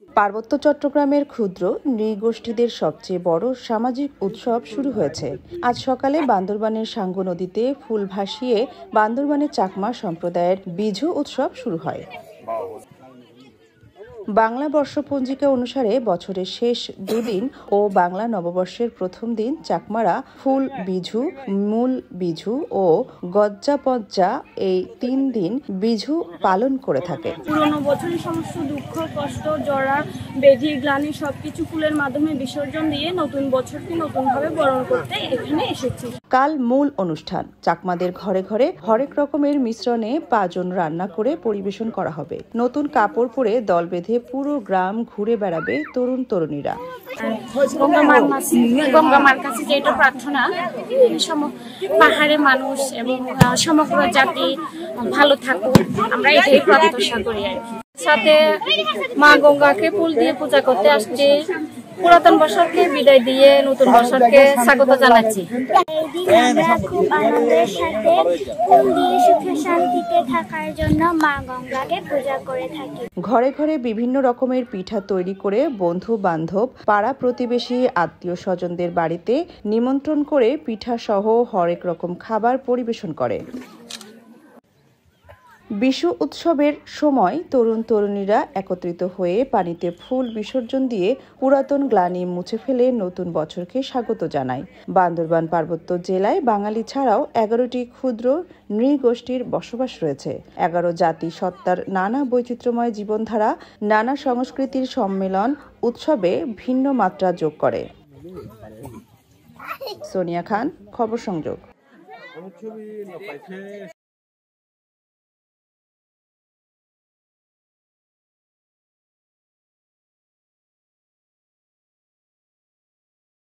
পার্বত্য চট্টগ্রামের ক্ষুদ্র নৃগোষ্ঠীদের সবচেয়ে বড় সামাজিক উৎসব শুরু হয়েছে। আজ সকালে বান্দরবানের সাঙ্গু নদীতে ফুল ভাসিয়ে বান্দরবানের চাকমা সম্প্রদায়ের বিজু উৎসব শুরু হয়। বাংলা বর্ষপঞ্জিকা অনুসারে বছরের শেষ দুদিন ও বাংলা নববর্ষের প্রথম দিন চাকমারা ফুল বিজু, মূল বিজু ও গজ্জাপজ্জা এই ৩ দিন বিজু পালন করে থাকে। পুরনো বছরের সমস্ত দুঃখ, কষ্ট, জরা, ব্যাধি, গ্লানি সবকিছু ফুলের মাধ্যমে বিসর্জন দিয়ে নতুন বছরকে নতুনভাবে বরণ করতে এখানে এসেছি। কাল মূল অনুষ্ঠান। চাকমাদের ঘরে ঘরে হরেক রকমের মিশ্রণে পাজন রান্না করে পরিবেশন করা হবে। নতুন কাপড় পরে দল বেঁধে পুরো গ্রাম ঘুরে বেড়াবে তরুণ তরুণীরা। গঙ্গামার কাছে যেটা প্রার্থনা, পাহাড়ের মানুষ এবং সমগ্র জাতি ভালো থাকুক, আমরা এটাই প্রত্যাশা করি। সাথে মা গঙ্গাকে ফুল দিয়ে পূজা করতে আসছে। পুরাতন বছরকে বিদায় দিয়ে নতুন বছরকে স্বাগত জানাচ্ছি। আমরা খুব আনন্দের সাথে ফুল দিয়ে সুখে শান্তিতে থাকার জন্য মা গঙ্গাকে পূজা করে থাকি। ঘরে ঘরে বিভিন্ন রকমের পিঠা তৈরি করে বন্ধু বান্ধব, পাড়া প্রতিবেশী, আত্মীয় স্বজনদের বাড়িতে নিমন্ত্রণ করে পিঠা সহ হরেক রকম খাবার পরিবেশন করে। বিশু উৎসবের সময় তরুণ তরুণীরা একত্রিত হয়ে পানিতে ফুল বিসর্জন দিয়ে পুরাতন গ্লানি মুছে ফেলে নতুন বছরকে স্বাগত জানায়। বান্দরবান পার্বত্য জেলায় বাঙালি ছাড়াও 11টি ক্ষুদ্র নৃগোষ্ঠীর বসবাস রয়েছে। 11 জাতি সত্তার নানা বৈচিত্র্যময় জীবনধারা, নানা সংস্কৃতির সম্মেলন উৎসবে ভিন্ন মাত্রা যোগ করে। সোনিয়া খান, খবর সংযোগ।